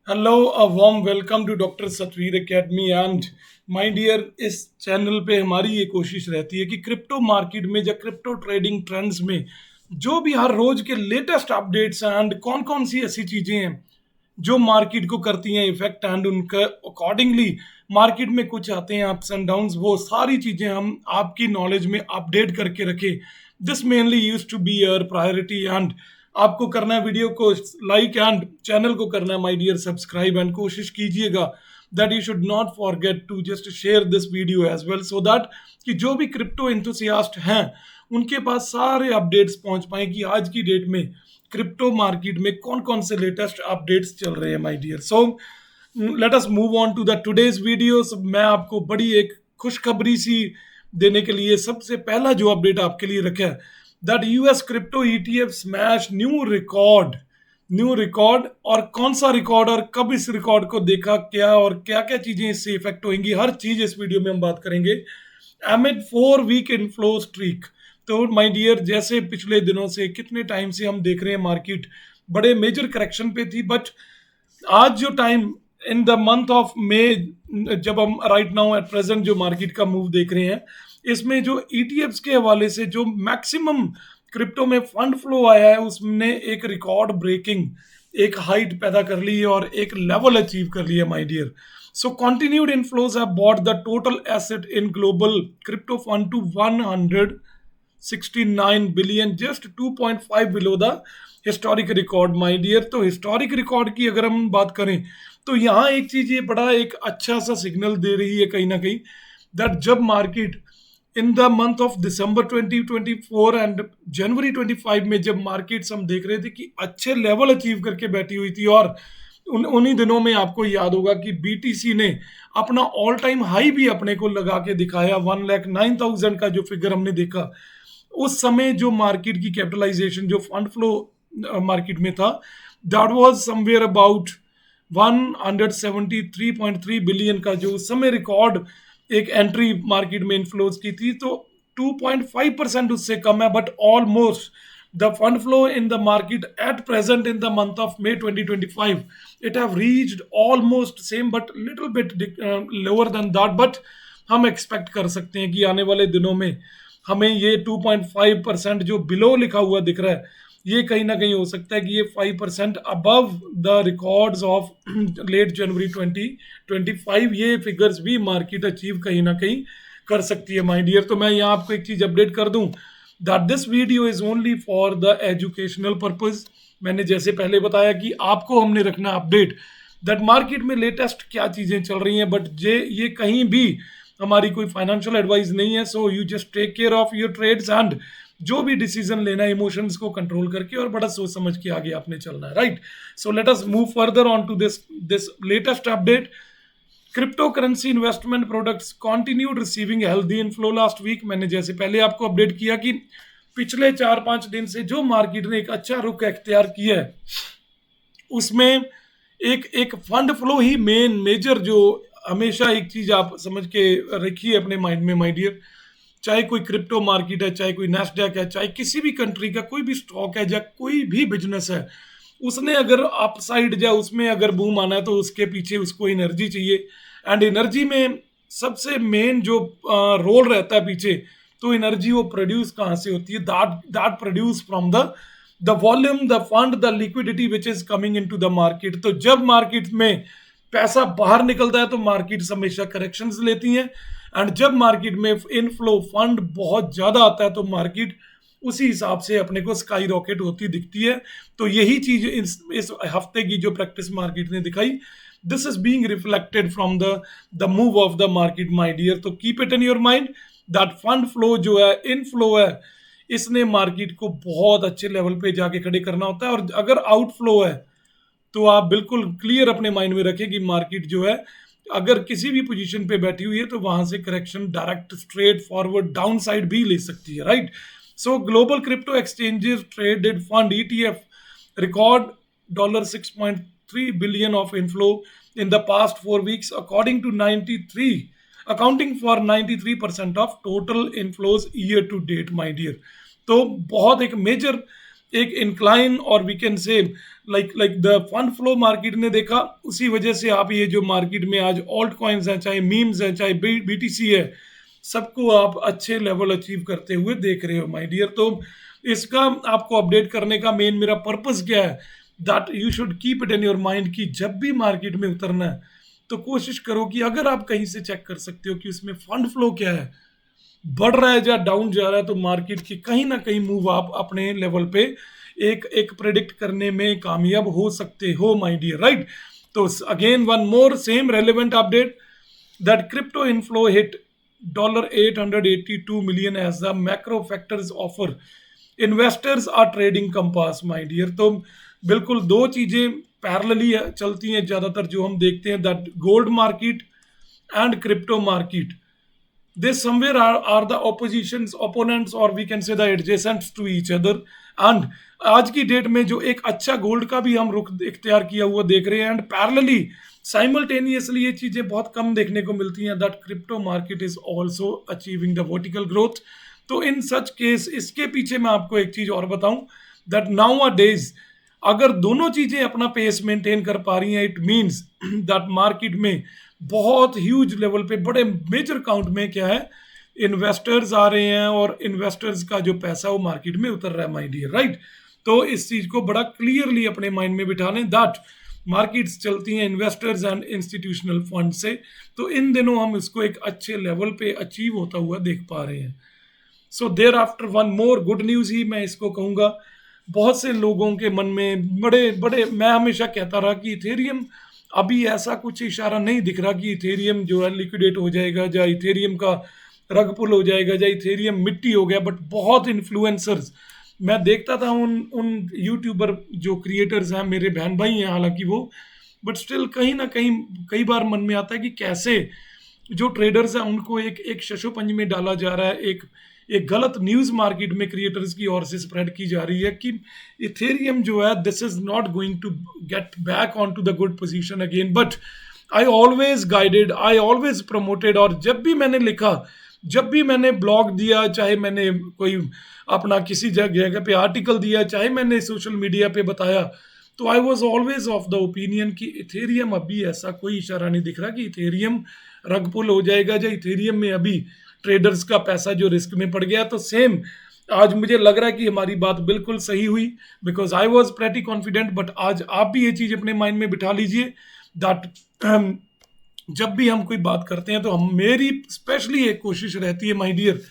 Hello, a warm welcome to doctor Satveer academy and my dear. इस channel पे हमारी ये कोशिश रहती है कि क्रिप्टो मार्केट में या क्रिप्टो ट्रेडिंग ट्रेंड्स में जो भी हर रोज के लेटेस्ट अपडेट्स हैं एंड कौन कौन सी ऐसी चीजें हैं जो मार्केट को करती हैं इफेक्ट एंड उनका अकॉर्डिंगली मार्केट में कुछ आते हैं अप्स एंड डाउन्स, वो सारी चीजें हम आपकी नॉलेज में अपडेट करके रखें। This mainly use to be your priority and आपको करना है वीडियो को लाइक एंड चैनल को करना है माय डियर सब्सक्राइब एंड कोशिश कीजिएगा that you should not forget to just share this video as well so that कि जो भी क्रिप्टो एंथुसियास्ट हैं उनके पास सारे अपडेट्स पहुंच पाए कि आज की डेट में क्रिप्टो मार्केट में कौन कौन से लेटेस्ट अपडेट्स चल रहे हैं my dear. So let us move on to the today's videos. मैं आपको बड़ी एक खुशखबरी सी देने के लिए सबसे पहला जो अपडेट आपके लिए रखा है that US crypto ETF smash new record. और कौन सा रिकॉर्ड और कब इस रिकॉर्ड को देखा क्या और क्या क्या चीजें इससे इफेक्ट होंगी, हर चीज इस वीडियो में हम बात करेंगे। Amid 4 week inflow streak. तो माय डियर, जैसे पिछले दिनों से कितने टाइम से हम देख रहे हैं मार्केट बड़े मेजर करेक्शन पे थी, बट आज जो time in the month of May जब हम राइट नाउ एट प्रेजेंट जो मार्केट का मूव देख रहे हैं, इसमें जो ईटीएफ्स के हवाले से जो मैक्सिमम क्रिप्टो में फंड फ्लो आया है उसने एक रिकॉर्ड ब्रेकिंग एक हाइट पैदा कर ली है और एक लेवल अचीव कर लिया my dear. So continued inflows have bought the total asset in global crypto fund to 169 billion, just 2.5 below the historic record my dear. तो हिस्टोरिक रिकॉर्ड की अगर हम बात करें तो यहाँ एक चीज ये बड़ा एक अच्छा सा सिग्नल दे रही है कहीं ना कहीं दैट जब market in the month of December 2024 and January 25 में जब मार्केट्स हम देख रहे थे कि अच्छे लेवल अचीव करके बैठी हुई थी, और उन्हीं दिनों में आपको याद होगा कि बीटीसी ने अपना ऑल टाइम हाई भी अपने को लगा के दिखाया। 1,09,000 का जो फिगर हमने देखा उस समय, जो मार्केट की कैपिटलाइजेशन जो फंड फ्लो मार्केट में था that was somewhere about 173.3 billion का जो उस समय रिकॉर्ड एक एंट्री मार्केट में इनफ्लोज की थी। तो 2.5% उससे कम है, but almost the fund flow in the market at present in the month of May 2025 it have reached almost same but little bit lower than that. But हम expect कर सकते हैं कि आने वाले दिनों में हमें ये 2.5% जो बिलो लिखा हुआ दिख रहा है, ये कहीं ना कहीं हो सकता है कि ये 5% above the records of late January 2025 ये फिगर्स भी मार्केट अचीव कहीं ना कहीं कर सकती है माय डियर। तो मैं यहाँ आपको एक चीज अपडेट कर दूं that this video is only for the educational purpose. मैंने जैसे पहले बताया कि आपको हमने रखना अपडेट दैट मार्केट में लेटेस्ट क्या चीजें चल रही हैं, बट ये कहीं भी हमारी कोई फाइनेंशियल एडवाइस नहीं है। So you just take care of your trades and जो भी डिसीजन लेना है इमोशंस को कंट्रोल करके और बड़ा सोच समझ के आगे आपने चलना है, right. So let us move further on to this latest update. Crypto currency investment products continued receiving healthy inflow last week. मैंने जैसे पहले आपको अपडेट किया कि पिछले 4-5 दिन से जो मार्केट ने एक अच्छा रुख अख्तियार किया है उसमें एक एक फंड फ्लो ही मेजर जो हमेशा एक चीज आप समझ के रखिए अपने माइंड में माय डियर। चाहे कोई क्रिप्टो मार्केट है, चाहे कोई नैस्डैक है, चाहे किसी भी कंट्री का कोई भी स्टॉक है या कोई भी बिजनेस है, उसने अगर अपसाइड या उसमें अगर बूम आना है तो उसके पीछे उसको एनर्जी चाहिए। एंड एनर्जी में सबसे मेन जो रोल रहता है पीछे, तो एनर्जी वो प्रोड्यूस कहाँ से होती है, that produce from the volume, the fund, the liquidity which is coming into the market. तो जब मार्केट में पैसा बाहर निकलता है तो मार्केट हमेशा करेक्शंस लेती हैं, एंड जब मार्केट में इनफ्लो फंड बहुत ज्यादा आता है तो मार्केट उसी हिसाब से अपने को स्काई रॉकेट होती दिखती है। तो यही चीज इस हफ्ते की जो प्रैक्टिस मार्केट ने दिखाई, this is being reflected from the move of the market my dear. तो keep it in your mind that fund flow जो है, इनफ्लो है, इसने मार्केट को बहुत अच्छे लेवल पे जाके खड़े करना होता है। और अगर आउटफ्लो है तो आप बिल्कुल क्लियर अपने माइंड में रखें कि मार्केट जो है अगर किसी भी पोजीशन पे बैठी हुई है तो वहां से correction direct straight forward down side भी ले सकती है, right. So global crypto exchanges traded fund ETF record $6.3 billion of inflow in the past 4 weeks according to 93 accounting for 93% of total inflows year to date my dear. तो बहुत एक major एक incline, और we can say like the fund flow market ने देखा, उसी वजह से आप ये जो मार्केट में आज ऑल्ट कॉइन्स हैं, चाहे मीम्स हैं, चाहे बीटीसी है, सबको आप अच्छे लेवल अचीव करते हुए देख रहे हो माय डियर। तो इसका आपको अपडेट करने का मेन मेरा पर्पस क्या है, that you should keep it in your mind कि जब भी मार्केट में उतरना है तो कोशिश करो कि अगर आप कहीं से चेक कर सकते हो कि उसमें फंड फ्लो क्या है, बढ़ रहा है या डाउन जा रहा है, तो मार्केट की कहीं ना कहीं मूव आप अपने लेवल पे एक एक प्रेडिक्ट करने में कामयाब हो सकते हो माय डियर, राइट। तो again one more same relevant update, that crypto inflow hit $882 million as the macro factors offer investors are trading compass my dear. तो बिल्कुल दो चीजें पैरेलली चलती हैं ज्यादातर जो हम देखते हैं, that gold market and crypto market, they somewhere are the oppositions opponents, or we can say the adjacent to each other। and आज की डेट में जो एक अच्छा गोल्ड का भी हम रुख इख्तियार किया हुआ देख रहे हैं, एंड पैरेलली साइमल्टेनियसली ये चीजें बहुत कम देखने को मिलती हैं, that crypto market is also achieving the vertical growth. तो इन सच केस इसके पीछे मैं आपको एक चीज और बताऊं, दैट नाउ अ डेज अगर दोनों चीजें अपना पेस मेंटेन कर पा रही हैं, इट मींस दैट मार्केट में बहुत ह्यूज लेवल पे बड़े मेजर काउंट में क्या है, इन्वेस्टर्स आ रहे हैं, और इन्वेस्टर्स का जो पैसा वो मार्केट में उतर रहा है माय डियर, राइट। तो इस चीज को बड़ा क्लियरली अपने माइंड में बिठा लें, दैट मार्केट्स चलती हैं इन्वेस्टर्स एंड इंस्टीट्यूशनल फंड से। तो इन दिनों हम इसको एक अच्छे लेवल पे अचीव होता हुआ देख पा रहे हैं। So thereafter one more good news ही मैं इसको कहूंगा, बहुत से लोगों के मन में बड़े बड़े, मैं हमेशा कहता रहा कि इथेरियम अभी ऐसा कुछ इशारा नहीं दिख रहा कि इथेरियम जो है लिक्विडेट हो जाएगा, या इथेरियम का रग पुल हो जाएगा, या इथेरियम मिट्टी हो गया। बट बहुत इन्फ्लुएंसर्स मैं देखता था, उन यूट्यूबर जो क्रिएटर्स हैं, मेरे बहन भाई हैं हालांकि वो, बट स्टिल कहीं ना कहीं कई बार मन में आता है कि कैसे जो ट्रेडर्स हैं उनको एक एक शशोपंज में डाला जा रहा है, एक गलत न्यूज मार्केट में क्रिएटर्स की ओर से स्प्रेड की जा रही है कि इथेरियम जो है this is not going to get back on to the good position again. But I always guided, I always promoted, और जब भी मैंने लिखा, जब भी मैंने ब्लॉग दिया, चाहे मैंने कोई अपना किसी जगह पे आर्टिकल दिया, चाहे मैंने सोशल मीडिया पे बताया, तो I was always of the opinion कि इथेरियम अभी ऐसा कोई इशारा नहीं दिख रहा कि इथेरियम रग पुल हो जाएगा, या इथेरियम में अभी ट्रेडर्स का पैसा जो रिस्क में पड़ गया। तो सेम आज मुझे लग रहा है कि हमारी बात बिल्कुल सही हुई, because I was pretty confident. But आज आप भी ये चीज अपने माइंड में बिठा लीजिए, दैट जब भी हम कोई बात करते हैं तो हम, मेरी स्पेशली एक कोशिश रहती है माय डियर,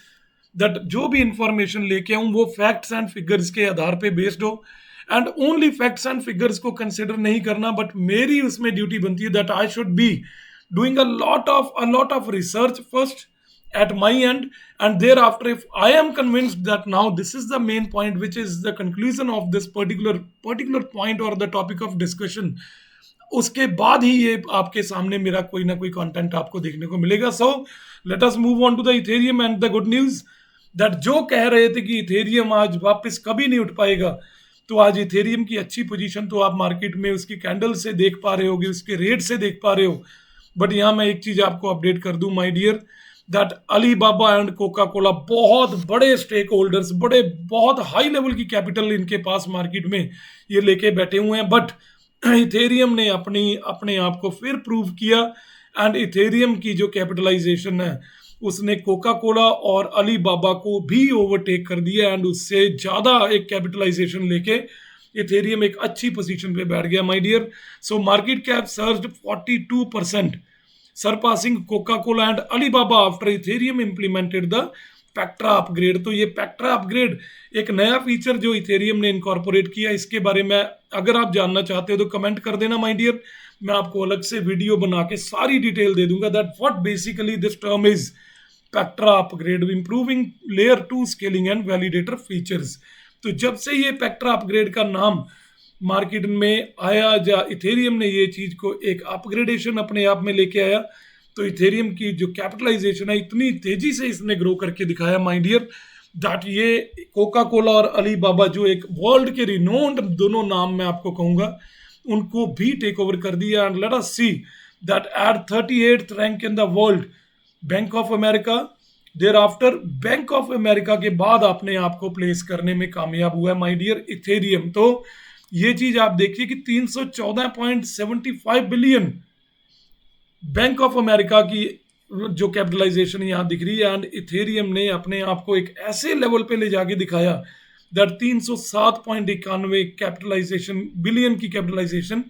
दैट जो भी इंफॉर्मेशन लेके आऊं वो फैक्ट्स एंड फिगर्स के आधार पे बेस्ड हो, and only facts and figures को कंसिडर नहीं करना, बट मेरी उसमें ड्यूटी बनती है that I should be doing a lot of research first at my end, and thereafter if I am convinced that now this is the main point, which is the conclusion of this particular point or the topic of discussion, उसके बाद ही ये आपके सामने मेरा कोई ना कोई content आपको देखने को मिलेगा। So let us move on to the Ethereum and the good news, that जो कह रहे थे कि इथेरियम आज वापस कभी नहीं उठ पाएगा, तो आज इथेरियम की अच्छी पोजीशन तो आप मार्केट में उसकी कैंडल से देख पा रहे होगे, उसके रेट से देख पा रहे हो। बट यहाँ मैं एक चीज आपको अपडेट कर दूं my dear, that Alibaba and Coca Cola बहुत बड़े स्टेक होल्डर्स, बड़े बहुत हाई लेवल की कैपिटल इनके पास मार्केट में ये लेके बैठे हुए हैं। बट इथेरियम ने अपने आप को फिर प्रूव किया, एंड इथेरियम की जो कैपिटलाइजेशन है उसने कोका कोला और अलीबाबा को भी ओवरटेक कर दिया, एंड उससे ज्यादा एक कैपिटलाइजेशन लेके इथेरियम एक अच्छी पोजीशन पे बैठ गया my dear. So market cap surged 42%, surpassing Coca-Cola and Alibaba after Ethereum implemented the Pectra upgrade। तो ये Pectra upgrade एक नया फीचर जो Ethereum ने इनकॉर्पोरेट किया, इसके बारे में अगर आप जानना चाहते हो तो कमेंट कर देना माय डियर, मैं आपको अलग से वीडियो बना के सारी डिटेल दे दूंगा, that what basically this term is Pectra upgrade, improving layer 2 scaling and validator features। तो जब से ये Pectra upgrade का नाम मार्केट में आया, या इथेरियम ने ये चीज को एक अपग्रेडेशन अपने आप में लेके आया, तो इथेरियम की जो कैपिटलाइजेशन है इतनी तेजी से इसने ग्रो करके दिखाया माय डियर, दैट ये कोका कोला और अलीबाबा जो एक वर्ल्ड के रिनोन्ड दोनों नाम मैं आपको कहूंगा, उनको भी टेक ओवर कर दिया। And let us see that at 38th rank in the world, Bank of America, thereafter Bank of America के बाद आपने आपको प्लेस करने में कामयाब हुआ है माय डियर इथेरियम। तो ये चीज आप देखिए कि 314.75 बिलियन बैंक ऑफ अमेरिका की जो कैपिटलाइजेशन यहाँ दिख रही है, एंड इथेरियम ने अपने आप को एक ऐसे लेवल पे ले जाके दिखाया दैट 307.91 कैपिटलाइजेशन बिलियन की कैपिटलाइजेशन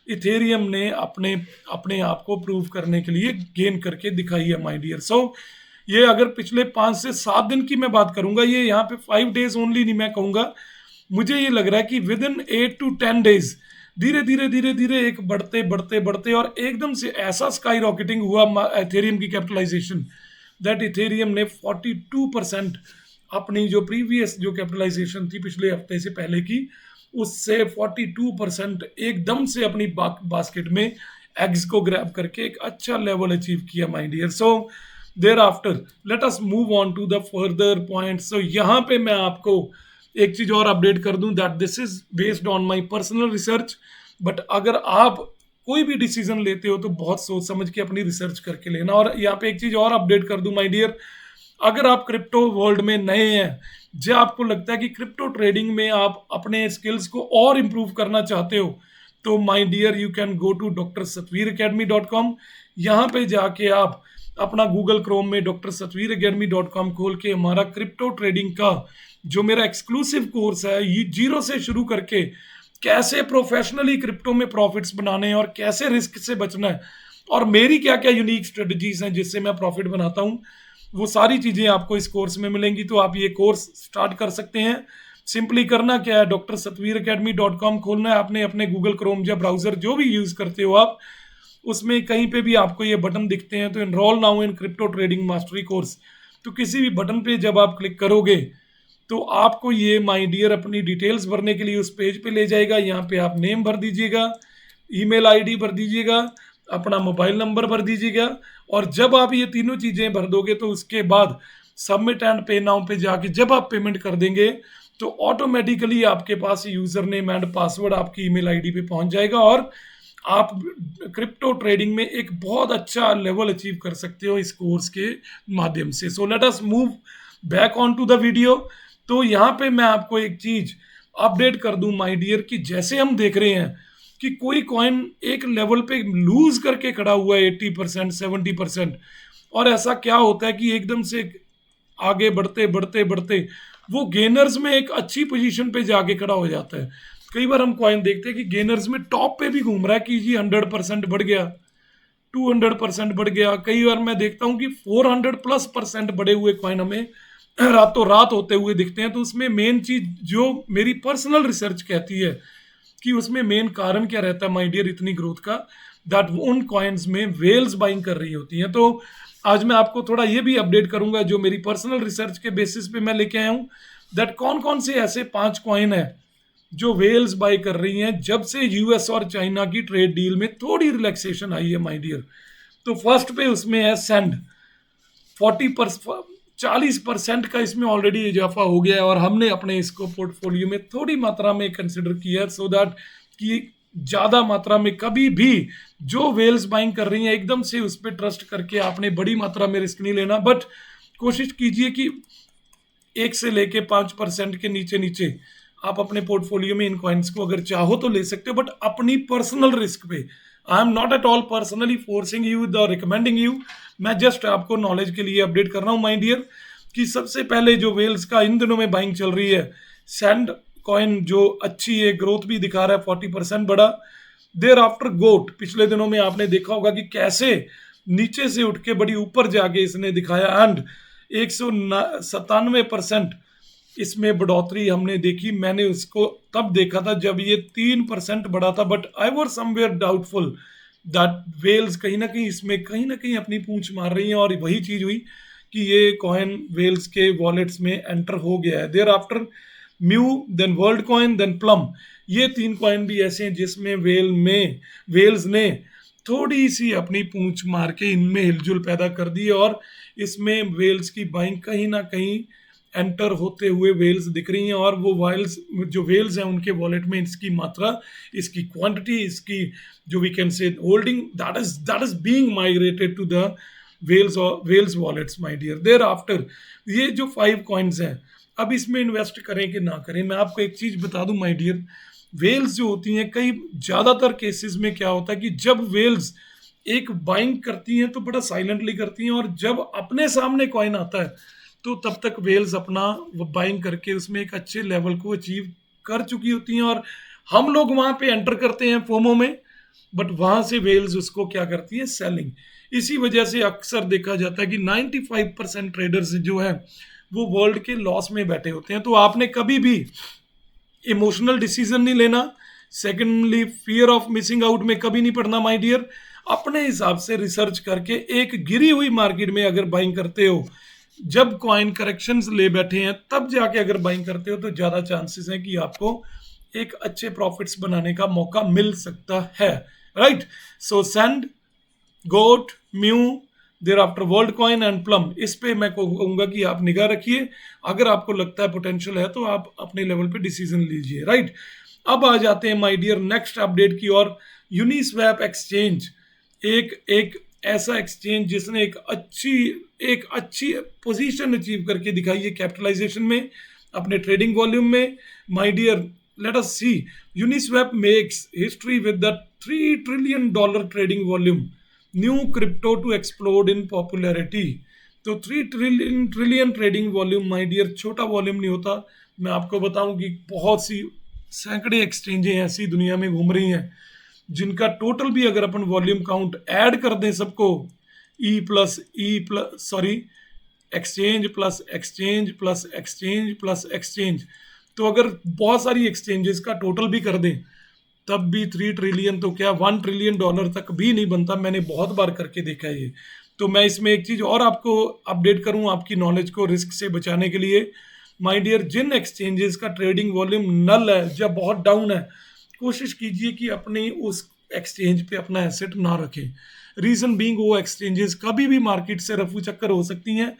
इथेरियम ने अपने अपने आप को प्रूव करने के लिए गेन करके दिखाई है माय डियर। सो ये अगर पिछले 5 से 7 दिन की मैं बात करूंगा, ये यहाँ पे 5 डेज ओनली नहीं मैं कहूंगा, मुझे ये लग रहा है कि विद इन 8 to 10 डेज धीरे धीरे धीरे धीरे एक बढ़ते बढ़ते बढ़ते और एकदम से ऐसा स्काई रॉकेटिंग हुआ इथेरियम की कैपिटलाइजेशन दैट इथेरियम ने 42% अपनी जो प्रीवियस जो कैपिटलाइजेशन थी पिछले हफ्ते से पहले की, उससे 42% एकदम से अपनी बास्केट में एग्स को ग्रैब करके एक अच्छा लेवल अचीव किया my dear. So thereafter let us move on to the further points. So यहाँ पे मैं आपको एक चीज और अपडेट कर दूं that this is based on my personal research, but अगर आप कोई भी डिसीजन लेते हो तो बहुत सोच समझ के अपनी रिसर्च करके लेना। और यहाँ पे एक चीज और अपडेट कर दूं माय डियर, अगर आप क्रिप्टो वर्ल्ड में नए हैं, जो आपको लगता है कि क्रिप्टो ट्रेडिंग में आप अपने स्किल्स को और इम्प्रूव करना चाहते हो, तो my dear you can go to drsatveeracademy.com। यहाँ पे जाके आप अपना गूगल क्रोम में drsatveeracademy.com खोल के हमारा क्रिप्टो ट्रेडिंग का जो मेरा एक्सक्लूसिव कोर्स है, ये जीरो से शुरू करके कैसे प्रोफेशनली क्रिप्टो में प्रॉफिट्स बनाने हैं और कैसे रिस्क से बचना है और मेरी क्या क्या यूनिक स्ट्रेटजीज हैं जिससे मैं प्रॉफिट बनाता हूँ, वो सारी चीजें आपको इस कोर्स में मिलेंगी। तो आप ये कोर्स स्टार्ट कर सकते हैं। सिंपली करना क्या है, drsatveeracademy.com खोलना है आपने, अपने गूगल क्रोम या ब्राउजर जो भी यूज करते हो आप, उसमें कहीं पे भी आपको ये बटन दिखते हैं तो enrol now in crypto trading mastery course, तो किसी भी बटन पे जब आप क्लिक करोगे तो आपको ये माय डियर अपनी डिटेल्स भरने के लिए उस पेज पे ले जाएगा। यहाँ पे आप नेम भर दीजिएगा, ईमेल आईडी भर दीजिएगा, अपना मोबाइल नंबर भर दीजिएगा, और जब आप ये तीनों चीजें भर दोगे तो उसके बाद सबमिट एंड पे नाउ पे जाके जब आप पेमेंट कर देंगे तो ऑटोमेटिकली आपके पास यूजर नेम एंड पासवर्ड आपकी ईमेल आईडी पे पहुंच जाएगा और आप क्रिप्टो ट्रेडिंग में एक बहुत अच्छा लेवल अचीव कर सकते हो इस कोर्स के माध्यम से। So let us move back on to the video. तो यहाँ पे मैं आपको एक चीज अपडेट कर दूं माय डियर कि जैसे हम देख रहे हैं कि कोई कॉइन एक लेवल पे लूज करके खड़ा हुआ है 80% 70%, और ऐसा क्या होता है कि एकदम से आगे बढ़ते बढ़ते बढ़ते वो गेनर्स में एक अच्छी पोजीशन पे जाके खड़ा हो जाता है। कई बार हम कॉइन देखते हैं कि गेनर्स में टॉप पे भी घूम रहा है कि जी 100% बढ़ गया, 200% बढ़ गया। कई बार मैं देखता हूँ कि 400+% बढ़े हुए कॉइन हमें रातों रात होते हुए दिखते हैं। तो उसमें मेन चीज जो मेरी पर्सनल रिसर्च कहती है कि उसमें मेन कारण क्या रहता है माय डियर इतनी ग्रोथ का, दैट उन कॉइन्स में वेल्स बाइंग कर रही होती हैं। तो आज मैं आपको थोड़ा ये भी अपडेट करूंगा जो मेरी पर्सनल रिसर्च के बेसिस पे मैं लेके आया हूँ, दैट कौन कौन से ऐसे 5 कॉइन है जो वेल्स बाय कर रही हैं जब से यूएस और चाइना की ट्रेड डील में थोड़ी रिलैक्सेशन आई है माय डियर। तो फर्स्ट पे उसमें है सैंड, 40% का इसमें ऑलरेडी इजाफा हो गया है और हमने अपने इसको पोर्टफोलियो में थोड़ी मात्रा में कंसिडर किया है, सो दैट कि ज़्यादा मात्रा में कभी भी जो वेल्स बाइंग कर रही हैं एकदम से उस पर ट्रस्ट करके आपने बड़ी मात्रा में रिस्क नहीं लेना, बट कोशिश कीजिए कि 1 से लेके 5% के नीचे नीचे आप अपने पोर्टफोलियो में इन कॉइन्स को अगर चाहो तो ले सकते हो, बट अपनी पर्सनल रिस्क पे। I am not at all personally forcing you the recommending you, मैं जस्ट आपको नॉलेज के लिए अपडेट कर रहा हूँ माय डियर कि सबसे पहले जो वेल्स का इन दिनों में बाइंग चल रही है, सैंड कॉइन जो अच्छी है, ग्रोथ भी दिखा रहा है, 40% बढ़ा। देयर आफ्टर गोट, पिछले दिनों में आपने देखा होगा कि कैसे नीचे से उठ के बड़ी ऊपर जाके इसने दिखाया, एंड 197% इसमें बढ़ोतरी हमने देखी। मैंने उसको तब देखा था जब ये 3% बढ़ा था, but I was somewhere doubtful that whales कहीं ना कहीं अपनी पूंछ मार रही हैं, और वही चीज हुई कि ये कॉइन वेल्स के वॉलेट्स में एंटर हो गया है। Thereafter Mew, then Worldcoin, then Plume, ये 3 कॉइन भी ऐसे हैं जिसमें वेल्स ने थोड़ी सी अपनी पूंछ मार के इनमें हिलजुल पैदा कर दी, और इसमें वेल्स की बाइंग कहीं ना कहीं एंटर होते हुए वेल्स दिख रही हैं, और वो वेल्स हैं उनके वॉलेट में इसकी मात्रा, इसकी क्वांटिटी, इसकी जो we can say holding that is being migrated to the whales wallets my dear. Thereafter ये जो 5 कॉइन्स हैं, अब इसमें इन्वेस्ट करें कि ना करें, मैं आपको एक चीज बता दूं माय डियर। वेल्स जो होती हैं, कई ज्यादातर केसेस में क्या होता है कि जब वेल्स एक बाइंग करती हैं तो बड़ा साइलेंटली करती हैं, और जब अपने सामने कॉइन आता है तो तब तक वेल्स अपना बाइंग करके उसमें एक अच्छे लेवल को अचीव कर चुकी होती हैं, और हम लोग वहां पे एंटर करते हैं फोमो में, बट वहां से वेल्स उसको क्या करती है, सेलिंग। इसी वजह से अक्सर देखा जाता है कि 95% ट्रेडर्स जो है वो वर्ल्ड के लॉस में बैठे होते हैं। तो आपने कभी भी इमोशनल डिसीजन नहीं लेना। Secondly, fear of missing out में कभी नहीं पड़ना माय डियर। अपने हिसाब से रिसर्च करके एक गिरी हुई मार्केट में अगर बाइंग करते हो, जब कॉइन करेक्शंस ले बैठे हैं तब जाके अगर बाइंग करते हो, तो ज्यादा चांसेस हैं कि आपको एक अच्छे प्रॉफिट्स बनाने का मौका मिल सकता है, right. So send, goat, Mew, thereafter Worldcoin and Plume, इस पे मैं कहूंगा कि आप निगाह रखिए। अगर आपको लगता है पोटेंशियल है तो आप अपने लेवल पे डिसीजन लीजिए, राइट। अब आ जाते हैं माय डियर नेक्स्ट अपडेट की और। यूनिस्वैप एक्सचेंज एक एक ऐसा एक्सचेंज जिसने एक अच्छी पोजीशन अचीव करके दिखाई है कैपिटलाइजेशन में, अपने ट्रेडिंग वॉल्यूम में। My dear, let us see, Uniswap makes history with the $3 trillion trading volume, new crypto to explode in popularity. तो 3 trillion trading volume my dear छोटा वॉल्यूम नहीं होता। मैं आपको बताऊं कि बहुत सी सैकड़े एक्सचेंजें ऐसी दुनिया में घूम रही हैं जिनका टोटल भी अगर अपन वॉल्यूम काउंट ऐड कर दें सबको, exchange plus exchange plus exchange plus exchange, तो अगर बहुत सारी एक्सचेंजेस का टोटल भी कर दें तब भी 3 ट्रिलियन तो क्या $1 ट्रिलियन तक भी नहीं बनता। मैंने बहुत बार करके देखा है ये। तो मैं इसमें एक चीज और आपको अपडेट करूं आपकी नॉलेज को रिस्क से बचाने के लिए। माय डियर, जिन एक्सचेंजेस का ट्रेडिंग वॉल्यूम नल है, जब बहुत डाउन है, कोशिश कीजिए कि अपनी उस एक्सचेंज पे अपना एसेट ना रखें। रीजन बीइंग, वो एक्सचेंजेस कभी भी मार्केट से रफू चक्कर हो सकती हैं,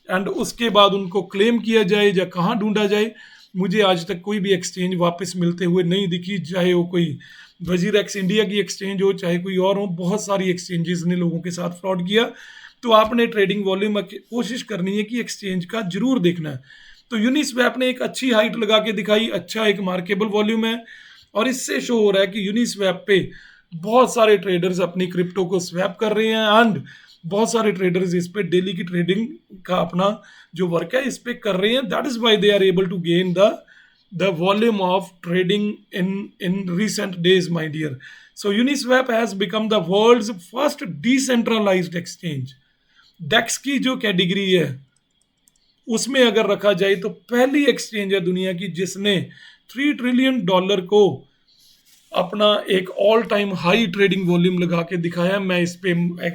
एंड उसके बाद उनको क्लेम किया जाए या कहाँ ढूंढा जाए, मुझे आज तक कोई भी एक्सचेंज वापस मिलते हुए नहीं दिखी। चाहे वो कोई वजीर एक्स इंडिया की एक्सचेंज हो, चाहे कोई और हो, बहुत सारी एक्सचेंजेस ने लोगों के साथ फ्रॉड किया। तो आपने ट्रेडिंग वॉल्यूम कोशिश करनी है कि एक्सचेंज का जरूर देखना है। तो यूनिस्वैप ने एक अच्छी हाइट लगा के दिखाई, अच्छा एक मार्केबल वॉल्यूम है, और इससे शो हो रहा है कि यूनिस्वैप पे बहुत सारे ट्रेडर्स अपनी क्रिप्टो को स्वैप कर रहे हैं, एंड बहुत सारे ट्रेडर्स इस पे डेली की ट्रेडिंग का अपना जो वर्क है इस पे कर रहे हैं। That is why they are able to gain the volume of trading in recent days my dear. So Uniswap has become the world's first decentralised exchange. DEX की जो कैटेगरी है उसमें अगर रखा जाए तो पहली एक्सचेंज है दुनिया की जिसने $3 ट्रिलियन को अपना एक all time high trading volume लगा के दिखाया। मैं इस पे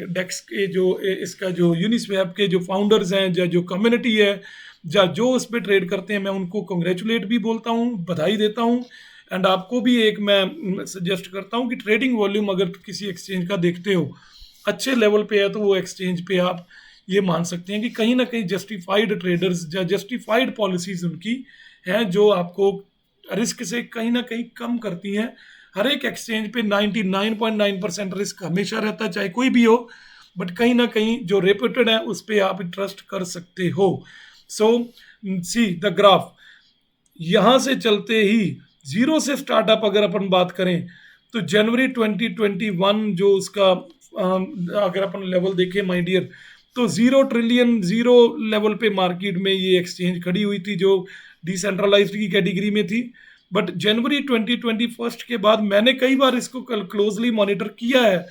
डेक्स के जो इसका जो यूनिस्वैप के जो फाउंडर्स हैं या जो कम्युनिटी है या जो उस पर ट्रेड करते हैं, मैं उनको कंग्रेचुलेट भी बोलता हूँ, बधाई देता हूँ। एंड आपको भी एक मैं सजेस्ट करता हूँ कि ट्रेडिंग वॉल्यूम अगर किसी एक्सचेंज का देखते हो अच्छे लेवल पे है, तो वो एक्सचेंज पे आप ये मान सकते हैं कि कहीं ना कहीं जस्टिफाइड ट्रेडर्स या जस्टिफाइड पॉलिसीज उनकी हैं जो आपको रिस्क से कहीं ना कहीं कम करती हैं। हर एक एक्सचेंज पे 99.9% रिस्क हमेशा रहता है, चाहे कोई भी हो, बट कहीं ना कहीं जो रेप्यूटेड है उस पर आप ट्रस्ट कर सकते हो। सो सी द ग्राफ, यहां से चलते ही जीरो से स्टार्टअप अगर अपन बात करें तो जनवरी 2021 जो उसका अगर अपन लेवल देखें माय डियर, तो 0 ट्रिलियन लेवल पे मार्केट में ये एक्सचेंज खड़ी हुई थी जो डिसेंट्रलाइज्ड की कैटेगरी में थी। बट जनवरी 2021 के बाद मैंने कई बार इसको क्लोजली मॉनिटर किया है,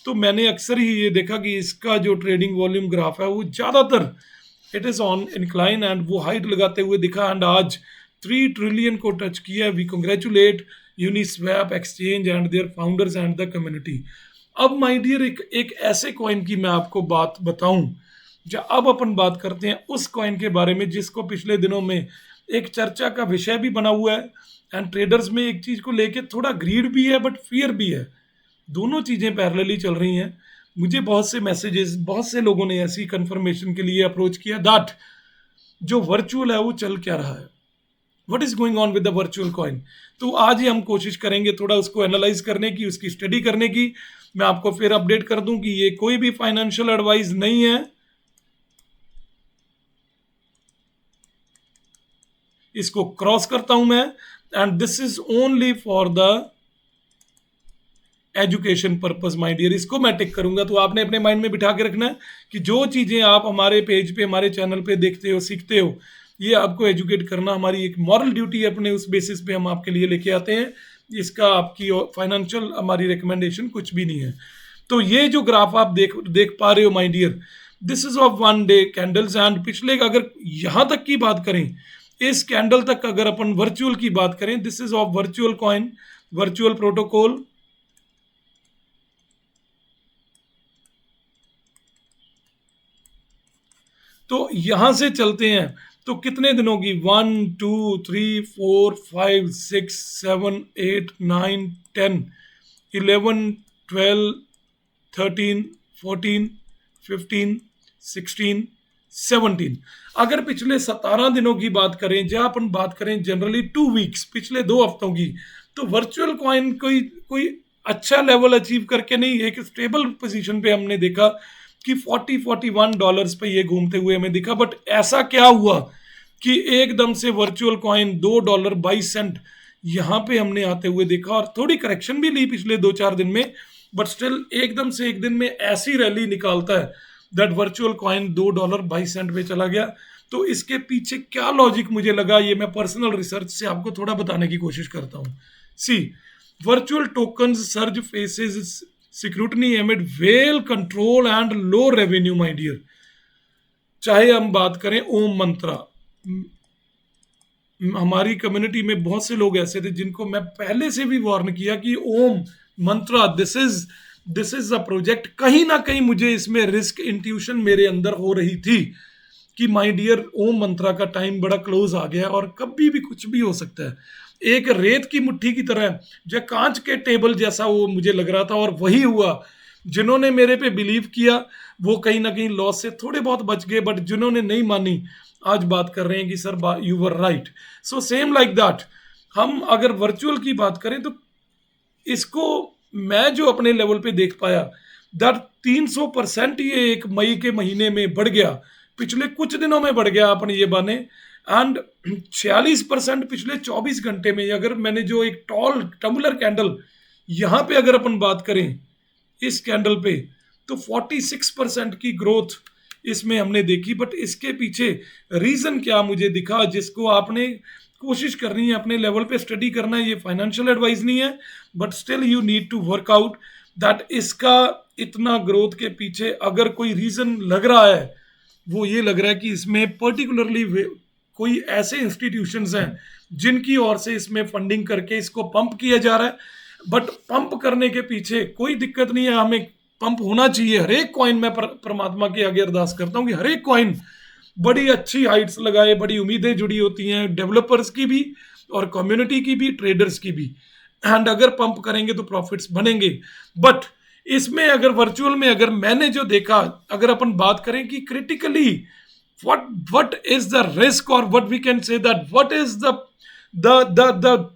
तो मैंने अक्सर ही ये देखा कि इसका जो ट्रेडिंग वॉल्यूम ग्राफ है वो ज़्यादातर it is on incline, and वो हाइट लगाते हुए दिखा, एंड आज 3 ट्रिलियन को टच किया। We congratulate Uniswap exchange and their founders and the community. अब माय डियर, एक ऐसे कॉइन की मैं आपको बात बताऊं, जब अब अपन बात करते हैं उस कॉइन के बारे में जिसको पिछले दिनों में एक चर्चा का विषय भी बना हुआ है, एंड ट्रेडर्स में एक चीज को लेके थोड़ा ग्रीड भी है बट फियर भी है। दोनों चीजें पैरेलली चल रही हैं। मुझे बहुत से मैसेजेस, बहुत से लोगों ने ऐसी कंफर्मेशन के लिए अप्रोच किया दैट जो वर्चुअल है वो चल क्या रहा है। What is going on with the virtual coin. तो आज ही हम कोशिश करेंगे थोड़ा उसको एनालाइज करने की, उसकी स्टडी करने की। मैं आपको फिर अपडेट कर दूं कि ये कोई भी फाइनेंशियल एडवाइस नहीं है, इसको क्रॉस करता हूं मैं, and this is only for the education purpose my dear. इसको मैं टिक करूंगा। तो आपने अपने माइंड में बिठा के रखना है कि जो चीजें आप हमारे पेज पे, हमारे चैनल पे देखते हो, सीखते हो, ये आपको एजुकेट करना हमारी एक मॉरल ड्यूटी है। अपने उस बेसिस पे हम आपके लिए लेके आते हैं। इसका आपकी फाइनेंशियल हमारी रिकमेंडेशन कुछ भी नहीं है। तो ये जो ग्राफ आप देख देख पा रहे हो my dear, this is of 1 day candles. And पिछले अगर यहां तक की बात करें, इस कैंडल तक अगर अपन वर्चुअल की बात करें, this is of virtual coin, virtual protocol. तो यहां से चलते हैं तो कितने दिनों की, 1 2 3 4 5 6 7 8 9 10 11 12 13 14 15 16 17। अगर पिछले 17 दिनों की बात करें, जहां अपन बात करें जनरली 2 वीक्स, पिछले 2 हफ्तों की, तो वर्चुअल कॉइन कोई कोई अच्छा लेवल अचीव करके नहीं, एक स्टेबल पोजीशन पे हमने देखा कि $41 पे ये घूमते हुए हमें दिखा। बट ऐसा क्या हुआ कि एकदम से वर्चुअल कॉइन $2.22 यहां पे हमने आते हुए देखा, और थोड़ी करेक्शन भी ली पिछले 2-4 दिन में, बट स्टिल एकदम से एक दिन में ऐसी रैली निकालता है दैट वर्चुअल कॉइन $2.22 पे चला गया। तो इसके पीछे क्या लॉजिक मुझे लगा, ये मैं पर्सनल रिसर्च से आपको थोड़ा बताने की कोशिश करता हूं। सी, virtual tokens surge faces scrutiny amid whale control and low revenue my dear। चाहे हम बात करें ओम मंत्रा, हमारी कम्युनिटी में बहुत से लोग ऐसे थे जिनको मैं पहले से भी वार्न किया कि ओम मंत्रा, दिस इज अ प्रोजेक्ट, कहीं ना कहीं मुझे इसमें रिस्क इंट्यूशन मेरे अंदर हो रही थी कि माय डियर ओम मंत्रा का टाइम बड़ा क्लोज आ गया और कभी भी कुछ भी हो सकता है। एक रेत की मुट्ठी की तरह, जो कांच के टेबल जैसा वो मुझे लग रहा था, और वही हुआ। जिन्होंने मेरे पे बिलीव किया वो कहीं ना कहीं लॉस से थोड़े बहुत बच गए, बट जिन्होंने नहीं मानी आज बात कर रहे हैं कि sir you were right. So same like that, हम अगर वर्चुअल की बात करें तो इसको मैं जो अपने लेवल पे देख पाया दैट 300% ये एक मई के महीने में बढ़ गया, पिछले कुछ दिनों में बढ़ गया अपन ये बाने। एंड 46% पिछले 24 घंटे में। अगर मैंने जो एक टॉल टम्बलर कैंडल यहां पे अगर अपन बात करें इस कैंडल पे, तो 46% की ग्रोथ इसमें हमने देखी। बट इसके पीछे रीजन क्या मुझे दिखा, जिसको आपने कोशिश करनी है अपने लेवल पे स्टडी करना है। ये फाइनेंशियल एडवाइस नहीं है, but still you need to work out that इसका इतना ग्रोथ के पीछे अगर कोई रीजन लग रहा है, वो ये लग रहा है कि इसमें पर्टिकुलरली कोई ऐसे इंस्टीट्यूशंस हैं जिनकी ओर से इसमें फंडिंग करके इसको पंप किया जा रहा है। बट पंप करने के पीछे कोई दिक्कत नहीं है, हमें पंप होना चाहिए। हर एक कॉइन में परमात्मा के आगे अरदास करता हूं कि हर एक कॉइन बड़ी अच्छी हाइट्स लगाए, बड़ी उम्मीदें जुड़ी होती हैं डेवलपर्स की भी और कम्युनिटी की भी, ट्रेडर्स की भी। एंड अगर पंप करेंगे तो प्रॉफिट्स बनेंगे। बट इसमें अगर वर्चुअल में अगर मैंने जो देखा, अगर अपन बात करें कि critically what is the risk, or what we can say that what is the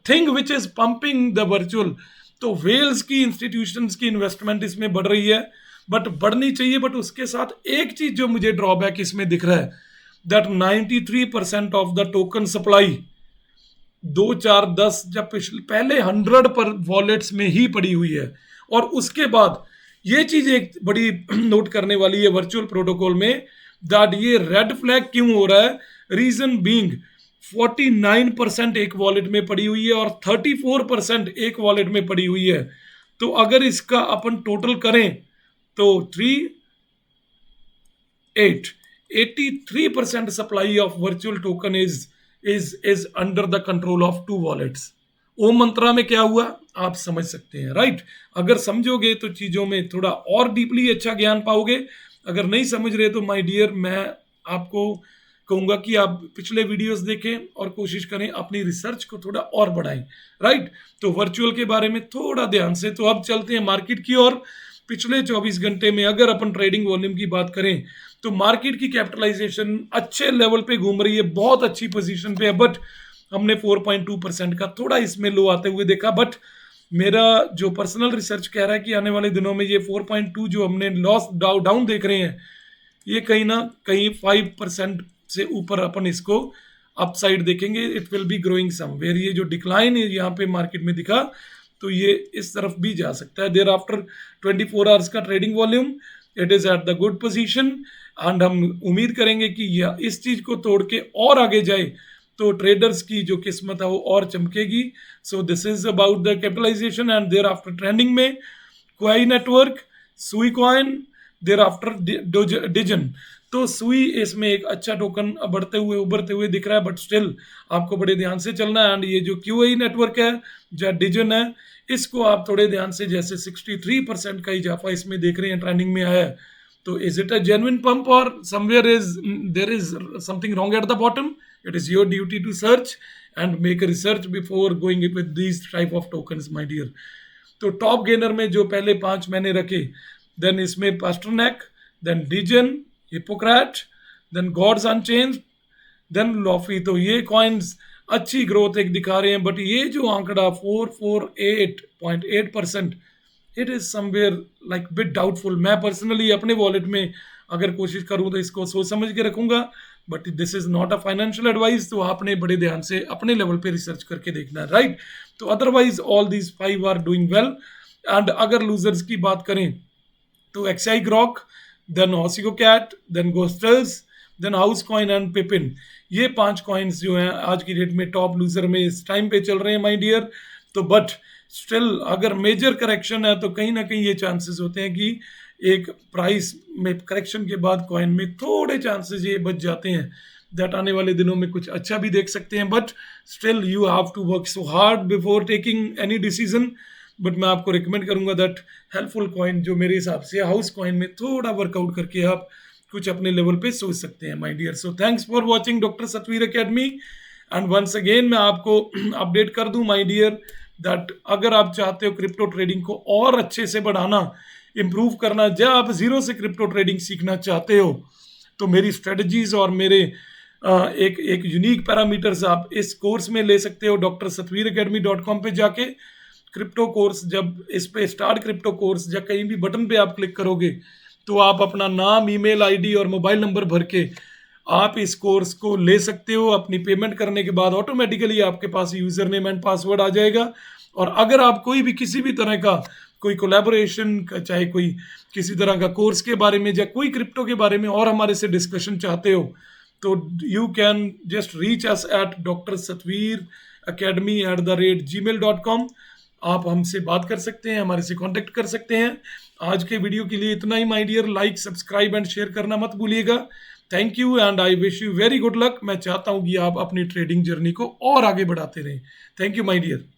thing which is pumping the virtual, तो वेल्स की इंस्टीट्यूशंस की इन्वेस्टमेंट इसमें बढ़ रही है, बट बढ़नी चाहिए। बट उसके साथ एक चीज जो मुझे ड्रॉबैक इसमें दिख रहा है that 93% of the token supply 2 4 10 जब पहले 100 पर वॉलेट्स में ही पड़ी हुई है। और उसके बाद ये चीज एक बड़ी नोट करने वाली है वर्चुअल प्रोटोकॉल में, दैट ये रेड फ्लैग क्यों हो रहा है। रीजन बीइंग 49% एक वॉलेट में पड़ी हुई है और 34% एक वॉलेट में पड़ी हुई है। तो अगर इसका अपन टोटल करें तो 83% supply of virtual token is under the control of 2 wallets. Om Mantra में क्या हुआ आप समझ सकते हैं, राइट। अगर समझोगे तो चीजों में थोड़ा और डीपली अच्छा ज्ञान पाओगे। अगर नहीं समझ रहे तो माय डियर मैं आपको कहूंगा कि आप पिछले वीडियोस देखें और कोशिश करें अपनी रिसर्च को थोड़ा और बढ़ाएं, राइट। तो वर्चुअल के बारे में थोड़ा ध्यान से। तो अब चलते हैं मार्केट की ओर। पिछले 24 घंटे में अगर अपन ट्रेडिंग वॉल्यूम की बात करें तो मार्केट की कैपिटलाइजेशन अच्छे लेवल पे घूम रही है, बहुत अच्छी पोजीशन पे है। बट हमने 4.2% का थोड़ा इसमें लो आते हुए देखा, बट मेरा जो पर्सनल रिसर्च कह रहा है कि आने वाले दिनों में ये 4.2 जो हमने लॉस डाउन देख रहे हैं, ये कहीं ना कहीं 5% से ऊपर अपन इसको अपसाइड देखेंगे। It will be growing somewhere. ये जो डिक्लाइन है यहाँ पे मार्केट में दिखा, तो ये इस तरफ भी जा सकता है। देयर आफ्टर 24 आवर्स का trading volume, it is at the good position and हम उम्मीद करेंगे कि यह इस चीज को तोड़ के और आगे जाए तो ट्रेडर्स की जो किस्मत है वो और चमकेगी। So this is about the capitalisation and thereafter trending में Quai network, Sui coin, thereafter डिजन। तो सुई इसमें एक अच्छा टोकन बढ़ते हुए उभरते हुए दिख रहा है, बट स्टिल आपको बड़े ध्यान से चलना है। एंड ये जो क्यूआई नेटवर्क है या डिजन है, इसको आप थोड़े ध्यान से, जैसे 63% का इजाफा इसमें देख रहे हैं ट्रेंडिंग में आया है, तो is it a genuine pump और somewhere is there is something wrong at the bottom? It is your duty to search and make a research before going with these type of tokens, my dear. तो top gainer में जो पहले 5 मैंने रखे, then इसमें Pasternak, then डिजन, Hippocrat, then gods unchained, then lofi. तो ये कॉइन्स अच्छी ग्रोथ एक दिखा रहे हैं, बट ये जो आंकड़ा 448.8%, it is somewhere like bit doubtful. मैं पर्सनली अपने वॉलेट में अगर कोशिश करूं तो इसको सोच समझ के रखूंगा, but this is not a financial advice. तो आपने बड़े ध्यान से अपने लेवल पे रिसर्च करके देखना है, राइट? तो otherwise all these 5 are doing well. And अगर लूजर्स की बात करें तो एक्साई ग्रॉक, देन ऑसिको कैट, देन गोस्टर्स, then house coin and pippin, ये 5 कॉइन्स जो हैं आज की डेट में टॉप लूजर में इस टाइम पे चल रहे हैं, माय डियर। तो बट स्टिल अगर मेजर करेक्शन है तो कहीं ना कहीं ये चांसेस होते हैं कि एक प्राइस में करेक्शन के बाद कॉइन में थोड़े चांसेस ये बच जाते हैं दैट आने वाले दिनों में कुछ अच्छा भी देख सकते हैं। But still you have to work so hard before taking any decision. But मैं आपको रिकमेंड करूंगा दैट हेल्पफुल कॉइन जो मेरे हिसाब से हाउस कॉइन में थोड़ा वर्कआउट करके आप कुछ अपने लेवल पे सोच सकते हैं, my dear. So thanks for watching doctor Satveer academy. And once again मैं आपको अपडेट कर दूं, माय डियर, दैट अगर आप चाहते हो क्रिप्टो ट्रेडिंग को और अच्छे से बढ़ाना, इम्प्रूव करना, या आप जीरो से क्रिप्टो ट्रेडिंग सीखना चाहते हो, तो मेरी स्ट्रेटजीज और मेरे एक यूनिक पैरामीटर्स आप इस कोर्स में ले सकते हो drsatvir.com पे जाके। क्रिप्टो कोर्स, जब इस पे स्टार्ट क्रिप्टो कोर्स या कहीं भी बटन पे आप क्लिक करोगे तो आप अपना नाम, ईमेल आईडी और मोबाइल नंबर भर के आप इस कोर्स को ले सकते हो। अपनी पेमेंट करने के बाद ऑटोमेटिकली आपके पास यूजर नेम एंड पासवर्ड आ जाएगा। और अगर आप कोई भी किसी भी तरह का कोई कोलैबोरेशन का, चाहे कोई किसी तरह का कोर्स के बारे में या कोई क्रिप्टो के बारे में और हमारे से डिस्कशन चाहते हो, तो you can just reach us at drsatvir@gmail.com। आप हमसे बात कर सकते हैं, हमारे से कांटेक्ट कर सकते हैं। आज के वीडियो के लिए इतना ही, my dear. Like, subscribe and share करना मत भूलिएगा। Thank you and I wish you very good luck. मैं चाहता हूँ कि आप अपनी ट्रेडिंग जर्नी को और आगे बढ़ाते रहें। Thank you my dear.